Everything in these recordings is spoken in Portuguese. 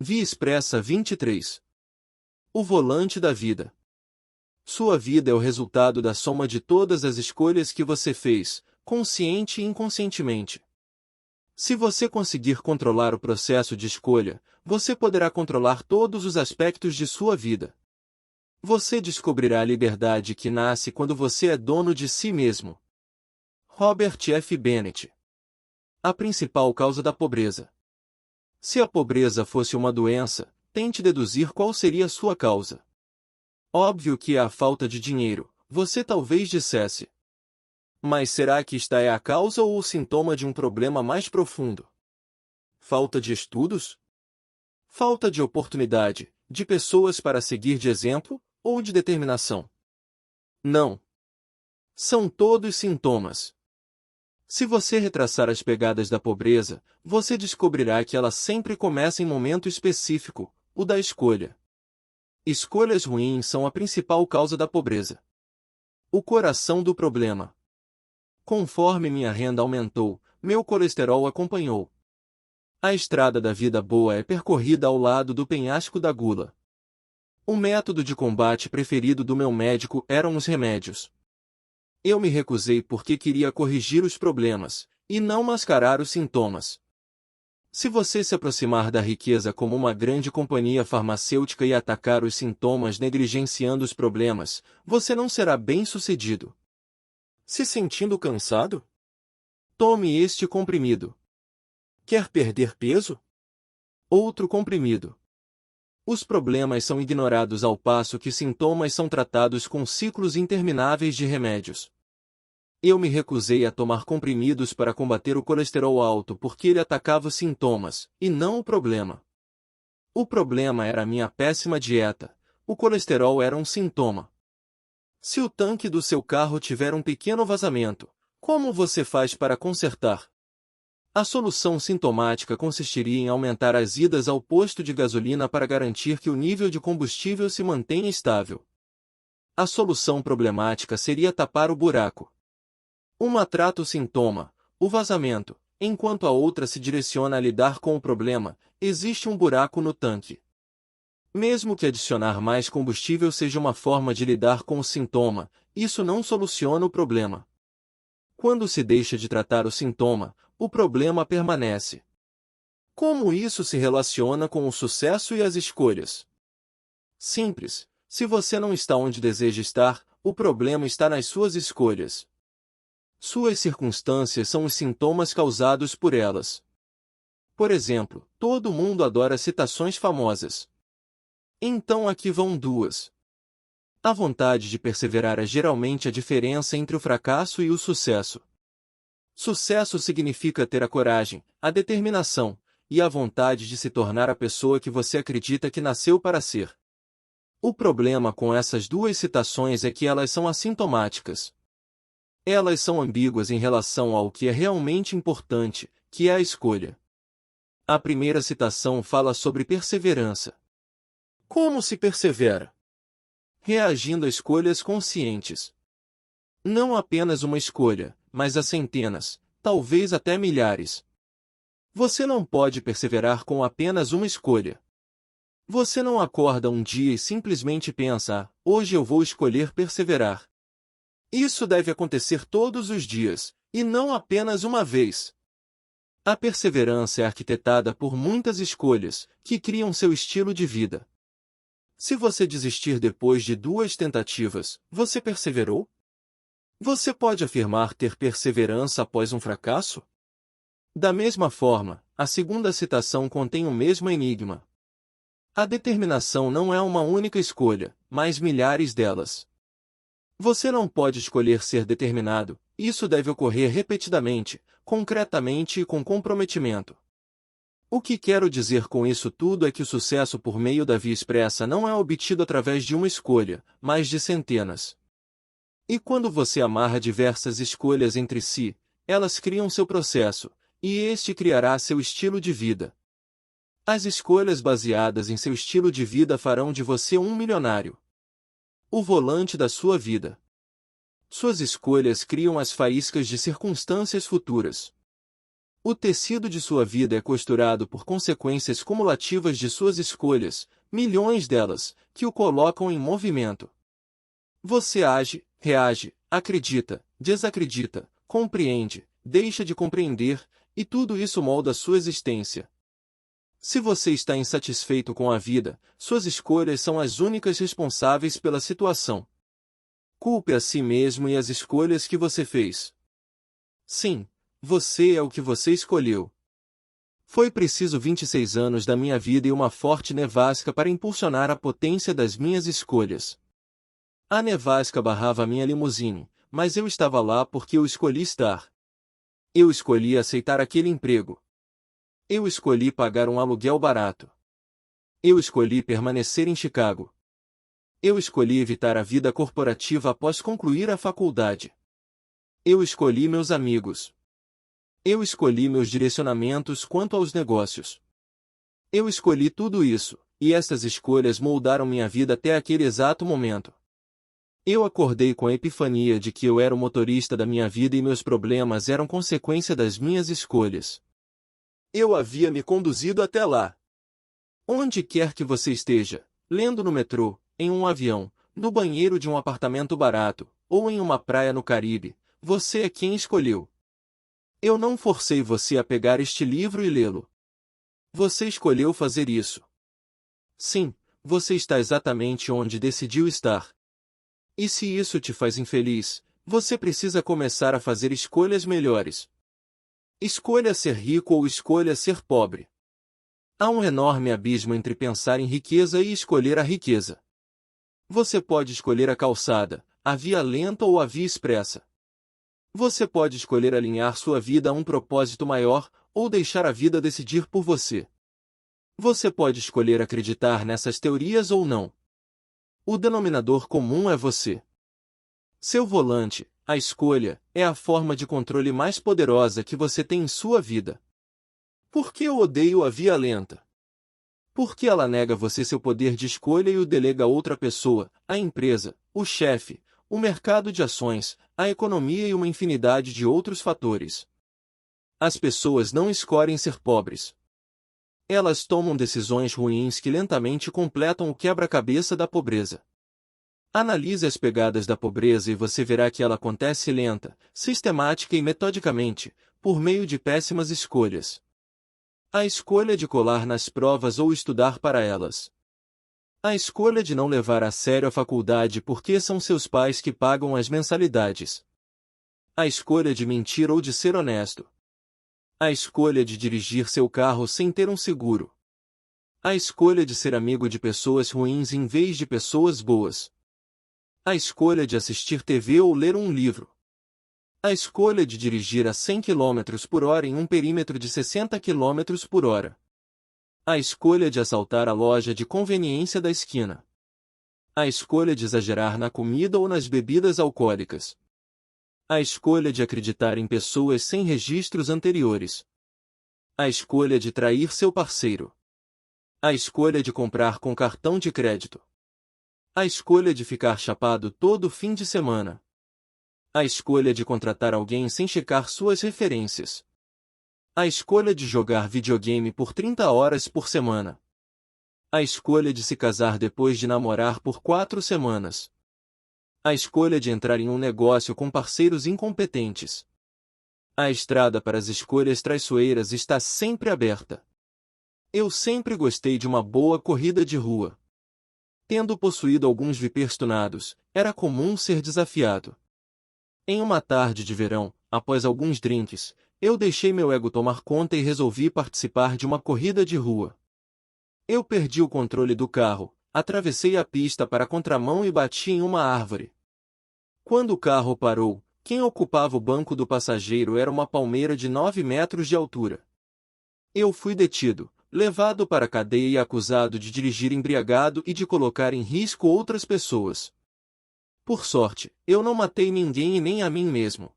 Via Expressa 23. O volante da vida. Sua vida é o resultado da soma de todas as escolhas que você fez, consciente e inconscientemente. Se você conseguir controlar o processo de escolha, você poderá controlar todos os aspectos de sua vida. Você descobrirá a liberdade que nasce quando você é dono de si mesmo. Robert F. Bennett. A principal causa da pobreza. Se a pobreza fosse uma doença, tente deduzir qual seria a sua causa. Óbvio que é a falta de dinheiro, você talvez dissesse. Mas será que esta é a causa ou o sintoma de um problema mais profundo? Falta de estudos? Falta de oportunidade, de pessoas para seguir de exemplo, ou de determinação? Não. São todos sintomas. Se você retraçar as pegadas da pobreza, você descobrirá que ela sempre começa em momento específico, o da escolha. Escolhas ruins são a principal causa da pobreza. O coração do problema. Conforme minha renda aumentou, meu colesterol acompanhou. A estrada da vida boa é percorrida ao lado do penhasco da gula. O método de combate preferido do meu médico eram os remédios. Eu me recusei porque queria corrigir os problemas, e não mascarar os sintomas. Se você se aproximar da riqueza como uma grande companhia farmacêutica e atacar os sintomas negligenciando os problemas, você não será bem-sucedido. Se sentindo cansado? Tome este comprimido. Quer perder peso? Outro comprimido. Os problemas são ignorados ao passo que sintomas são tratados com ciclos intermináveis de remédios. Eu me recusei a tomar comprimidos para combater o colesterol alto porque ele atacava os sintomas, e não o problema. O problema era a minha péssima dieta, o colesterol era um sintoma. Se o tanque do seu carro tiver um pequeno vazamento, como você faz para consertar? A solução sintomática consistiria em aumentar as idas ao posto de gasolina para garantir que o nível de combustível se mantenha estável. A solução problemática seria tapar o buraco. Uma trata o sintoma, o vazamento, enquanto a outra se direciona a lidar com o problema, existe um buraco no tanque. Mesmo que adicionar mais combustível seja uma forma de lidar com o sintoma, isso não soluciona o problema. Quando se deixa de tratar o sintoma, o problema permanece. Como isso se relaciona com o sucesso e as escolhas? Simples. Se você não está onde deseja estar, o problema está nas suas escolhas. Suas circunstâncias são os sintomas causados por elas. Por exemplo, todo mundo adora citações famosas. Então aqui vão duas. A vontade de perseverar é geralmente a diferença entre o fracasso e o sucesso. Sucesso significa ter a coragem, a determinação, e a vontade de se tornar a pessoa que você acredita que nasceu para ser. O problema com essas duas citações é que elas são assintomáticas. Elas são ambíguas em relação ao que é realmente importante, que é a escolha. A primeira citação fala sobre perseverança. Como se persevera? Reagindo a escolhas conscientes. Não apenas uma escolha, mas a centenas, talvez até milhares. Você não pode perseverar com apenas uma escolha. Você não acorda um dia e simplesmente pensa, hoje eu vou escolher perseverar. Isso deve acontecer todos os dias, e não apenas uma vez. A perseverança é arquitetada por muitas escolhas, que criam seu estilo de vida. Se você desistir depois de 2 tentativas, você perseverou? Você pode afirmar ter perseverança após um fracasso? Da mesma forma, a segunda citação contém o mesmo enigma. A determinação não é uma única escolha, mas milhares delas. Você não pode escolher ser determinado, isso deve ocorrer repetidamente, concretamente e com comprometimento. O que quero dizer com isso tudo é que o sucesso por meio da via expressa não é obtido através de uma escolha, mas de centenas. E quando você amarra diversas escolhas entre si, elas criam seu processo, e este criará seu estilo de vida. As escolhas baseadas em seu estilo de vida farão de você um milionário. O volante da sua vida. Suas escolhas criam as faíscas de circunstâncias futuras. O tecido de sua vida é costurado por consequências cumulativas de suas escolhas, milhões delas, que o colocam em movimento. Você age, reage, acredita, desacredita, compreende, deixa de compreender, e tudo isso molda sua existência. Se você está insatisfeito com a vida, suas escolhas são as únicas responsáveis pela situação. Culpe a si mesmo e as escolhas que você fez. Sim, você é o que você escolheu. Foi preciso 26 anos da minha vida e uma forte nevasca para impulsionar a potência das minhas escolhas. A nevasca barrava minha limusine, mas eu estava lá porque eu escolhi estar. Eu escolhi aceitar aquele emprego. Eu escolhi pagar um aluguel barato. Eu escolhi permanecer em Chicago. Eu escolhi evitar a vida corporativa após concluir a faculdade. Eu escolhi meus amigos. Eu escolhi meus direcionamentos quanto aos negócios. Eu escolhi tudo isso, e estas escolhas moldaram minha vida até aquele exato momento. Eu acordei com a epifania de que eu era o motorista da minha vida e meus problemas eram consequência das minhas escolhas. Eu havia me conduzido até lá. Onde quer que você esteja, lendo no metrô, em um avião, no banheiro de um apartamento barato, ou em uma praia no Caribe, você é quem escolheu. Eu não forcei você a pegar este livro e lê-lo. Você escolheu fazer isso. Sim, você está exatamente onde decidiu estar. E se isso te faz infeliz, você precisa começar a fazer escolhas melhores. Escolha ser rico ou escolha ser pobre. Há um enorme abismo entre pensar em riqueza e escolher a riqueza. Você pode escolher a calçada, a via lenta ou a via expressa. Você pode escolher alinhar sua vida a um propósito maior, ou deixar a vida decidir por você. Você pode escolher acreditar nessas teorias ou não. O denominador comum é você. Seu volante, a escolha, é a forma de controle mais poderosa que você tem em sua vida. Por que eu odeio a via lenta? Porque ela nega a você seu poder de escolha e o delega a outra pessoa, a empresa, o chefe, o mercado de ações, a economia e uma infinidade de outros fatores. As pessoas não escolhem ser pobres. Elas tomam decisões ruins que lentamente completam o quebra-cabeça da pobreza. Analise as pegadas da pobreza e você verá que ela acontece lenta, sistemática e metodicamente, por meio de péssimas escolhas. A escolha de colar nas provas ou estudar para elas. A escolha de não levar a sério a faculdade porque são seus pais que pagam as mensalidades. A escolha de mentir ou de ser honesto. A escolha de dirigir seu carro sem ter um seguro. A escolha de ser amigo de pessoas ruins em vez de pessoas boas. A escolha de assistir TV ou ler um livro. A escolha de dirigir a 100 km por hora em um perímetro de 60 km por hora. A escolha de assaltar a loja de conveniência da esquina. A escolha de exagerar na comida ou nas bebidas alcoólicas. A escolha de acreditar em pessoas sem registros anteriores. A escolha de trair seu parceiro. A escolha de comprar com cartão de crédito. A escolha de ficar chapado todo fim de semana. A escolha de contratar alguém sem checar suas referências. A escolha de jogar videogame por 30 horas por semana. A escolha de se casar depois de namorar por 4 semanas. A escolha de entrar em um negócio com parceiros incompetentes. A estrada para as escolhas traiçoeiras está sempre aberta. Eu sempre gostei de uma boa corrida de rua. Tendo possuído alguns vipers tunados, era comum ser desafiado. Em uma tarde de verão, após alguns drinks, eu deixei meu ego tomar conta e resolvi participar de uma corrida de rua. Eu perdi o controle do carro, atravessei a pista para a contramão e bati em uma árvore. Quando o carro parou, quem ocupava o banco do passageiro era uma palmeira de 9 metros de altura. Eu fui detido, levado para a cadeia e acusado de dirigir embriagado e de colocar em risco outras pessoas. Por sorte, eu não matei ninguém e nem a mim mesmo.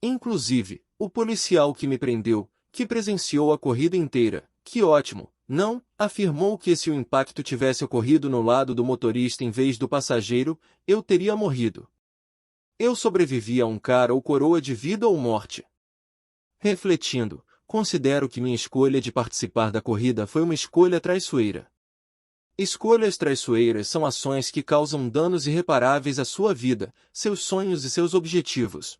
Inclusive, o policial que me prendeu, que presenciou a corrida inteira, que ótimo, não, afirmou que se o impacto tivesse ocorrido no lado do motorista em vez do passageiro, eu teria morrido. Eu sobrevivi a um cara ou coroa de vida ou morte. Refletindo, considero que minha escolha de participar da corrida foi uma escolha traiçoeira. Escolhas traiçoeiras são ações que causam danos irreparáveis à sua vida, seus sonhos e seus objetivos.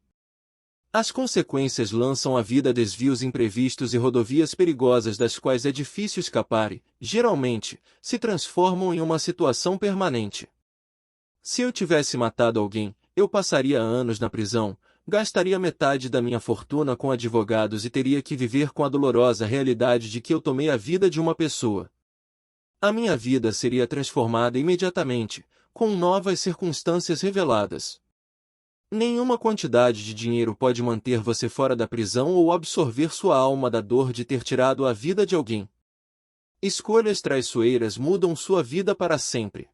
As consequências lançam a vida a desvios imprevistos e rodovias perigosas das quais é difícil escapar e, geralmente, se transformam em uma situação permanente. Se eu tivesse matado alguém, eu passaria anos na prisão, gastaria metade da minha fortuna com advogados e teria que viver com a dolorosa realidade de que eu tomei a vida de uma pessoa. A minha vida seria transformada imediatamente, com novas circunstâncias reveladas. Nenhuma quantidade de dinheiro pode manter você fora da prisão ou absorver sua alma da dor de ter tirado a vida de alguém. Escolhas traiçoeiras mudam sua vida para sempre.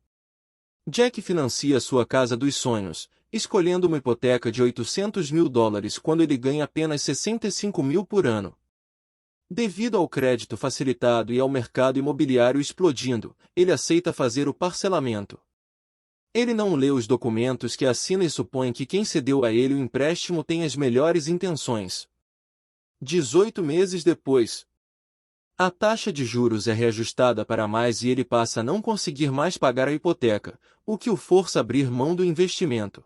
Jack financia sua casa dos sonhos, escolhendo uma hipoteca de $800.000 quando ele ganha apenas $65.000 por ano. Devido ao crédito facilitado e ao mercado imobiliário explodindo, ele aceita fazer o parcelamento. Ele não lê os documentos que assina e supõe que quem cedeu a ele o empréstimo tem as melhores intenções. 18 meses depois, a taxa de juros é reajustada para mais e ele passa a não conseguir mais pagar a hipoteca, o que o força a abrir mão do investimento.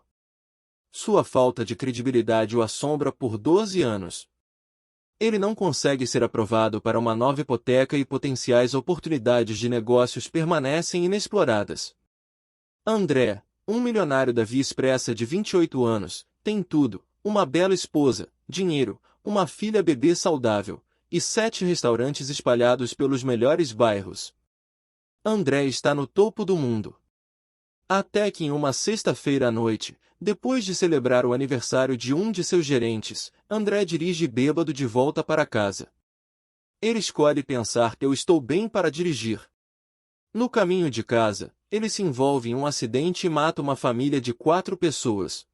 Sua falta de credibilidade o assombra por 12 anos. Ele não consegue ser aprovado para uma nova hipoteca e potenciais oportunidades de negócios permanecem inexploradas. André, um milionário da Via Expressa de 28 anos, tem tudo, uma bela esposa, dinheiro, uma filha bebê saudável, e 7 restaurantes espalhados pelos melhores bairros. André está no topo do mundo. Até que em uma sexta-feira à noite, depois de celebrar o aniversário de um de seus gerentes, André dirige bêbado de volta para casa. Ele escolhe pensar que eu estou bem para dirigir. No caminho de casa, ele se envolve em um acidente e mata uma família de 4 pessoas.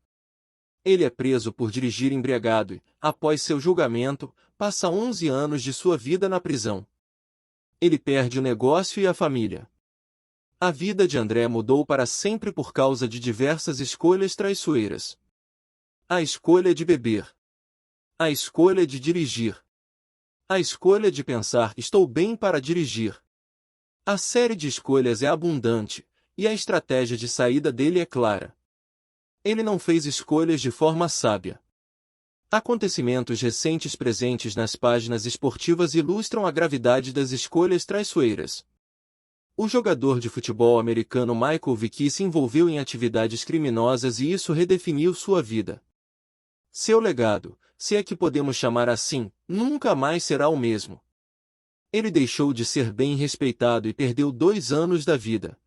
Ele é preso por dirigir embriagado e, após seu julgamento, passa 11 anos de sua vida na prisão. Ele perde o negócio e a família. A vida de André mudou para sempre por causa de diversas escolhas traiçoeiras. A escolha de beber. A escolha de dirigir. A escolha de pensar estou bem para dirigir. A série de escolhas é abundante, e a estratégia de saída dele é clara. Ele não fez escolhas de forma sábia. Acontecimentos recentes presentes nas páginas esportivas ilustram a gravidade das escolhas traiçoeiras. O jogador de futebol americano Michael Vick se envolveu em atividades criminosas e isso redefiniu sua vida. Seu legado, se é que podemos chamar assim, nunca mais será o mesmo. Ele deixou de ser bem respeitado e perdeu 2 anos da vida.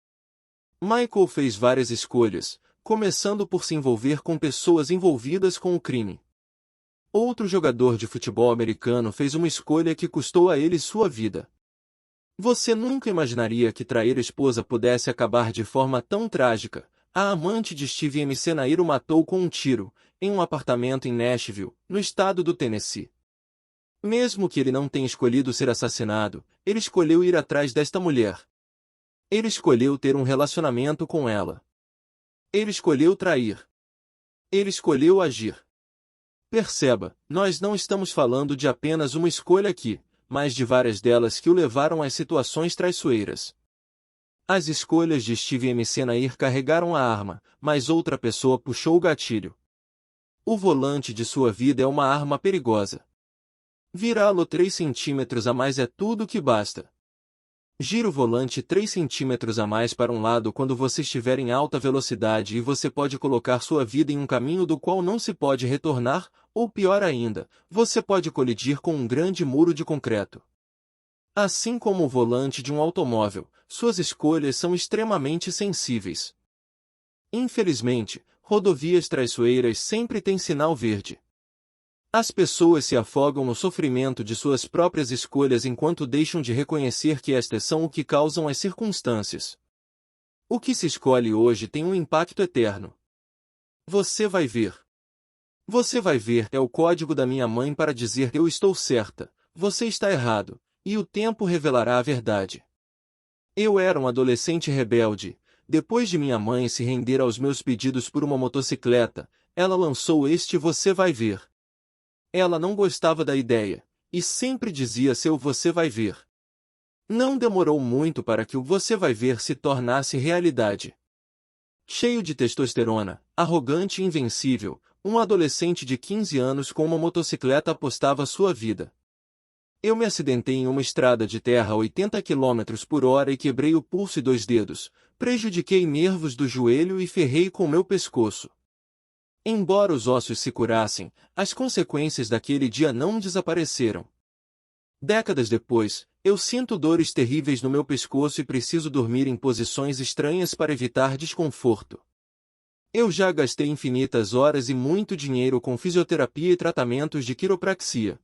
Michael fez várias escolhas, começando por se envolver com pessoas envolvidas com o crime. Outro jogador de futebol americano fez uma escolha que custou a ele sua vida. Você nunca imaginaria que trair a esposa pudesse acabar de forma tão trágica. A amante de Steve McNair o matou com um tiro, em um apartamento em Nashville, no estado do Tennessee. Mesmo que ele não tenha escolhido ser assassinado, ele escolheu ir atrás desta mulher. Ele escolheu ter um relacionamento com ela. Ele escolheu trair. Ele escolheu agir. Perceba, nós não estamos falando de apenas uma escolha aqui, mas de várias delas que o levaram às situações traiçoeiras. As escolhas de Steve McNair carregaram a arma, mas outra pessoa puxou o gatilho. O volante de sua vida é uma arma perigosa. Virá-lo 3 centímetros a mais é tudo o que basta. Gira o volante 3 centímetros a mais para um lado quando você estiver em alta velocidade e você pode colocar sua vida em um caminho do qual não se pode retornar, ou pior ainda, você pode colidir com um grande muro de concreto. Assim como o volante de um automóvel, suas escolhas são extremamente sensíveis. Infelizmente, rodovias traiçoeiras sempre têm sinal verde. As pessoas se afogam no sofrimento de suas próprias escolhas enquanto deixam de reconhecer que estas são o que causam as circunstâncias. O que se escolhe hoje tem um impacto eterno. Você vai ver. Você vai ver é o código da minha mãe para dizer eu estou certa, você está errado, e o tempo revelará a verdade. Eu era um adolescente rebelde. Depois de minha mãe se render aos meus pedidos por uma motocicleta, ela lançou este você vai ver. Ela não gostava da ideia, e sempre dizia seu "você vai ver". Não demorou muito para que o "você vai ver" se tornasse realidade. Cheio de testosterona, arrogante e invencível, um adolescente de 15 anos com uma motocicleta apostava sua vida. Eu me acidentei em uma estrada de terra a 80 km por hora e quebrei o pulso e 2 dedos, prejudiquei nervos do joelho e ferrei com meu pescoço. Embora os ossos se curassem, as consequências daquele dia não desapareceram. Décadas depois, eu sinto dores terríveis no meu pescoço e preciso dormir em posições estranhas para evitar desconforto. Eu já gastei infinitas horas e muito dinheiro com fisioterapia e tratamentos de quiropraxia.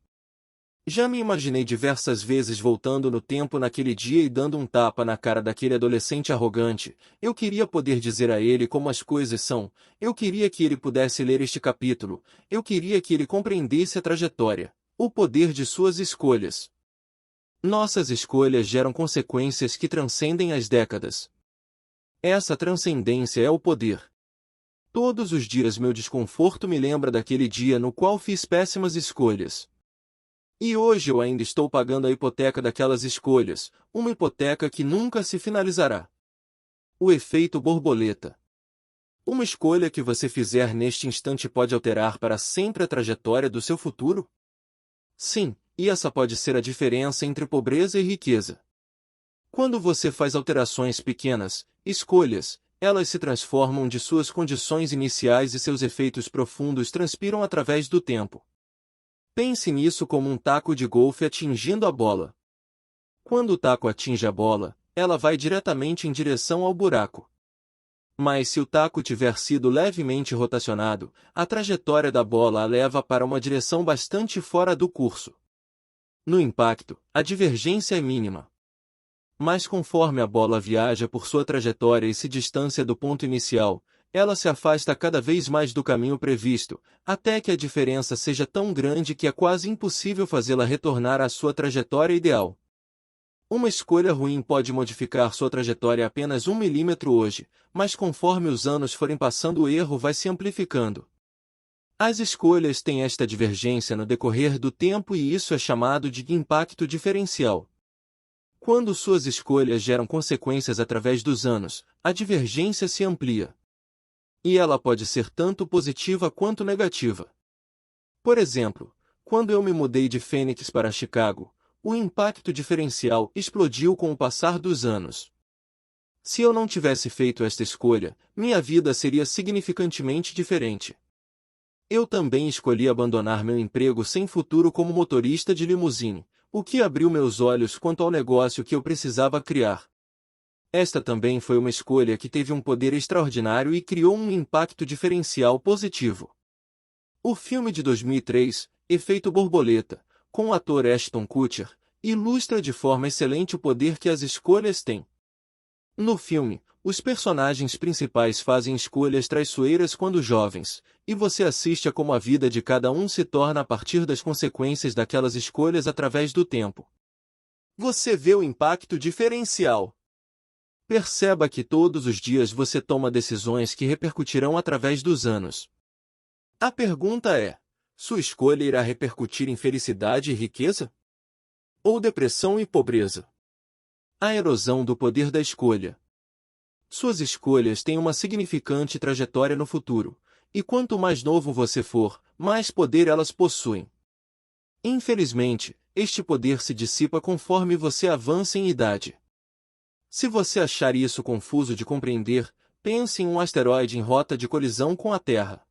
Já me imaginei diversas vezes voltando no tempo naquele dia e dando um tapa na cara daquele adolescente arrogante. Eu queria poder dizer a ele como as coisas são, eu queria que ele pudesse ler este capítulo, eu queria que ele compreendesse a trajetória, o poder de suas escolhas. Nossas escolhas geram consequências que transcendem as décadas. Essa transcendência é o poder. Todos os dias meu desconforto me lembra daquele dia no qual fiz péssimas escolhas. E hoje eu ainda estou pagando a hipoteca daquelas escolhas, uma hipoteca que nunca se finalizará. O efeito borboleta. Uma escolha que você fizer neste instante pode alterar para sempre a trajetória do seu futuro? Sim, e essa pode ser a diferença entre pobreza e riqueza. Quando você faz alterações pequenas, escolhas, elas se transformam de suas condições iniciais e seus efeitos profundos transpiram através do tempo. Pense nisso como um taco de golfe atingindo a bola. Quando o taco atinge a bola, ela vai diretamente em direção ao buraco. Mas se o taco tiver sido levemente rotacionado, a trajetória da bola a leva para uma direção bastante fora do curso. No impacto, a divergência é mínima. Mas conforme a bola viaja por sua trajetória e se distancia do ponto inicial, ela se afasta cada vez mais do caminho previsto, até que a diferença seja tão grande que é quase impossível fazê-la retornar à sua trajetória ideal. Uma escolha ruim pode modificar sua trajetória apenas 1 milímetro hoje, mas conforme os anos forem passando o erro vai se amplificando. As escolhas têm esta divergência no decorrer do tempo e isso é chamado de impacto diferencial. Quando suas escolhas geram consequências através dos anos, a divergência se amplia. E ela pode ser tanto positiva quanto negativa. Por exemplo, quando eu me mudei de Phoenix para Chicago, o impacto diferencial explodiu com o passar dos anos. Se eu não tivesse feito esta escolha, minha vida seria significantemente diferente. Eu também escolhi abandonar meu emprego sem futuro como motorista de limusine, o que abriu meus olhos quanto ao negócio que eu precisava criar. Esta também foi uma escolha que teve um poder extraordinário e criou um impacto diferencial positivo. O filme de 2003, Efeito Borboleta, com o ator Ashton Kutcher, ilustra de forma excelente o poder que as escolhas têm. No filme, os personagens principais fazem escolhas traiçoeiras quando jovens, e você assiste a como a vida de cada um se torna a partir das consequências daquelas escolhas através do tempo. Você vê o impacto diferencial. Perceba que todos os dias você toma decisões que repercutirão através dos anos. A pergunta é: sua escolha irá repercutir em felicidade e riqueza? Ou depressão e pobreza? A erosão do poder da escolha. Suas escolhas têm uma significante trajetória no futuro, e quanto mais novo você for, mais poder elas possuem. Infelizmente, este poder se dissipa conforme você avança em idade. Se você achar isso confuso de compreender, pense em um asteroide em rota de colisão com a Terra.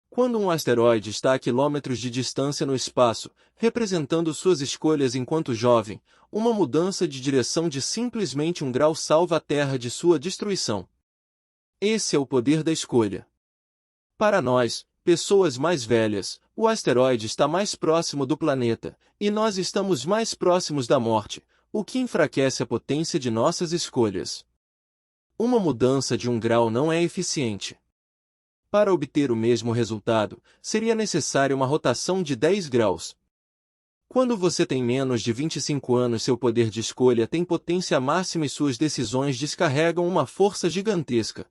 Quando um asteroide está a quilômetros de distância no espaço, representando suas escolhas enquanto jovem, uma mudança de direção de simplesmente 1 grau salva a Terra de sua destruição. Esse é o poder da escolha. Para nós, pessoas mais velhas, o asteroide está mais próximo do planeta, e nós estamos mais próximos da morte, o que enfraquece a potência de nossas escolhas. Uma mudança de 1 grau não é eficiente. Para obter o mesmo resultado, seria necessária uma rotação de 10 graus. Quando você tem menos de 25 anos, seu poder de escolha tem potência máxima e suas decisões descarregam uma força gigantesca.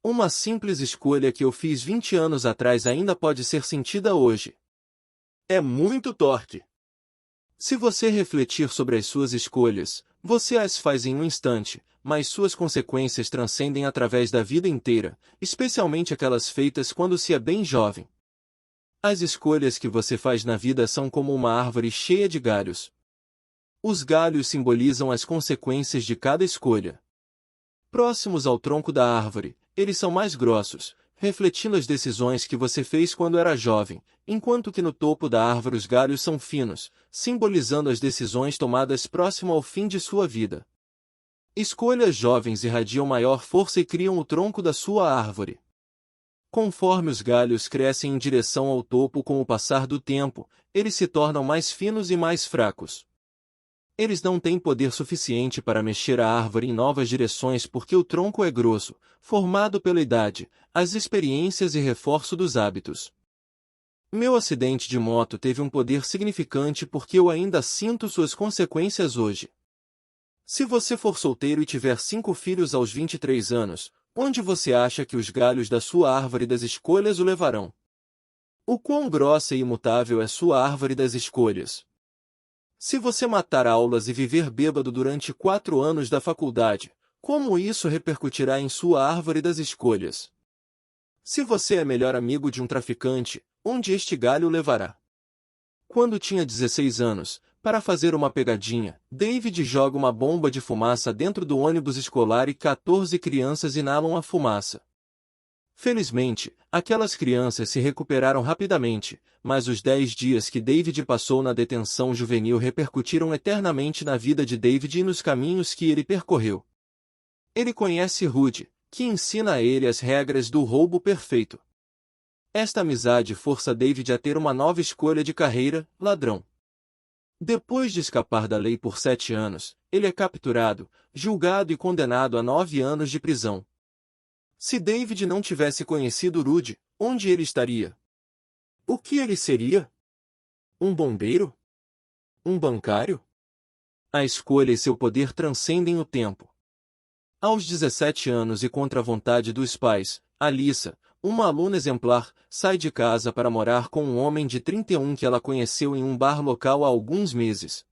Uma simples escolha que eu fiz 20 anos atrás ainda pode ser sentida hoje. É muito torque. Se você refletir sobre as suas escolhas, você as faz em um instante, mas suas consequências transcendem através da vida inteira, especialmente aquelas feitas quando se é bem jovem. As escolhas que você faz na vida são como uma árvore cheia de galhos. Os galhos simbolizam as consequências de cada escolha. Próximos ao tronco da árvore, eles são mais grossos, refletindo as decisões que você fez quando era jovem, enquanto que no topo da árvore os galhos são finos, simbolizando as decisões tomadas próximo ao fim de sua vida. Escolhas jovens irradiam maior força e criam o tronco da sua árvore. Conforme os galhos crescem em direção ao topo com o passar do tempo, eles se tornam mais finos e mais fracos. Eles não têm poder suficiente para mexer a árvore em novas direções porque o tronco é grosso, formado pela idade, as experiências e reforço dos hábitos. Meu acidente de moto teve um poder significante porque eu ainda sinto suas consequências hoje. Se você for solteiro e tiver 5 filhos aos 23 anos, onde você acha que os galhos da sua árvore das escolhas o levarão? O quão grossa e imutável é sua árvore das escolhas? Se você matar aulas e viver bêbado durante 4 anos da faculdade, como isso repercutirá em sua árvore das escolhas? Se você é melhor amigo de um traficante, onde este galho o levará? Quando tinha 16 anos, para fazer uma pegadinha, David joga uma bomba de fumaça dentro do ônibus escolar e 14 crianças inalam a fumaça. Felizmente, aquelas crianças se recuperaram rapidamente, mas os 10 dias que David passou na detenção juvenil repercutiram eternamente na vida de David e nos caminhos que ele percorreu. Ele conhece Rudy, que ensina a ele as regras do roubo perfeito. Esta amizade força David a ter uma nova escolha de carreira, ladrão. Depois de escapar da lei por 7 anos, ele é capturado, julgado e condenado a 9 anos de prisão. Se David não tivesse conhecido Rudy, onde ele estaria? O que ele seria? Um bombeiro? Um bancário? A escolha e seu poder transcendem o tempo. Aos 17 anos e contra a vontade dos pais, Alyssa, uma aluna exemplar, sai de casa para morar com um homem de 31 que ela conheceu em um bar local há alguns meses.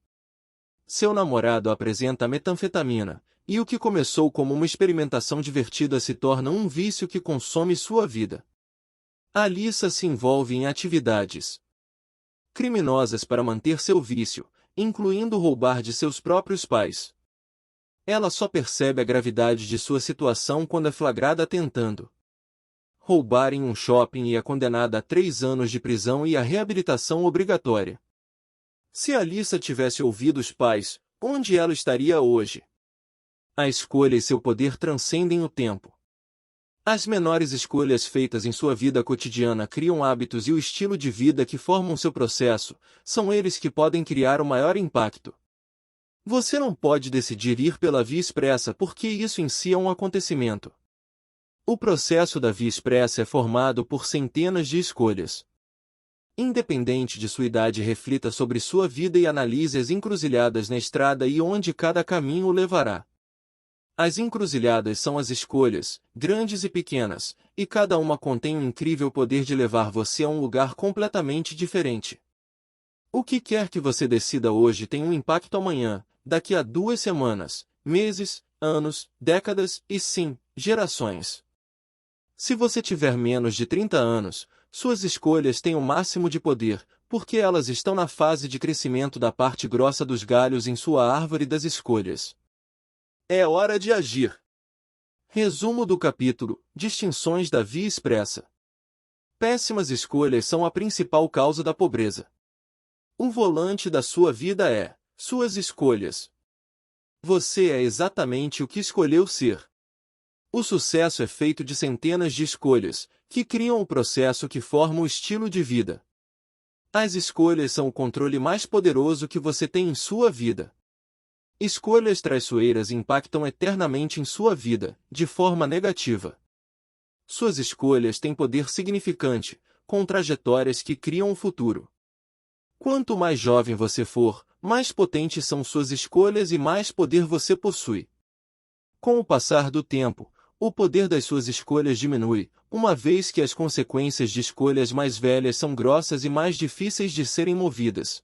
Seu namorado apresenta metanfetamina, e o que começou como uma experimentação divertida se torna um vício que consome sua vida. Alyssa se envolve em atividades criminosas para manter seu vício, incluindo roubar de seus próprios pais. Ela só percebe a gravidade de sua situação quando é flagrada tentando roubar em um shopping e é condenada a 3 anos de prisão e a reabilitação obrigatória. Se Alyssa tivesse ouvido os pais, onde ela estaria hoje? A escolha e seu poder transcendem o tempo. As menores escolhas feitas em sua vida cotidiana criam hábitos e o estilo de vida que formam seu processo, são eles que podem criar o maior impacto. Você não pode decidir ir pela via expressa porque isso em si é um acontecimento. O processo da via expressa é formado por centenas de escolhas. Independente de sua idade, reflita sobre sua vida e analise as encruzilhadas na estrada e onde cada caminho o levará. As encruzilhadas são as escolhas, grandes e pequenas, e cada uma contém um incrível poder de levar você a um lugar completamente diferente. O que quer que você decida hoje tem um impacto amanhã, daqui a 2 semanas, meses, anos, décadas e sim, gerações. Se você tiver menos de 30 anos, suas escolhas têm o máximo de poder, porque elas estão na fase de crescimento da parte grossa dos galhos em sua árvore das escolhas. É hora de agir. Resumo do capítulo: Distinções da via expressa. Péssimas escolhas são a principal causa da pobreza. O volante da sua vida é suas escolhas. Você é exatamente o que escolheu ser. O sucesso é feito de centenas de escolhas, que criam o processo que forma o estilo de vida. As escolhas são o controle mais poderoso que você tem em sua vida. Escolhas traiçoeiras impactam eternamente em sua vida, de forma negativa. Suas escolhas têm poder significante, com trajetórias que criam o futuro. Quanto mais jovem você for, mais potentes são suas escolhas e mais poder você possui. Com o passar do tempo, o poder das suas escolhas diminui, uma vez que as consequências de escolhas mais velhas são grossas e mais difíceis de serem movidas.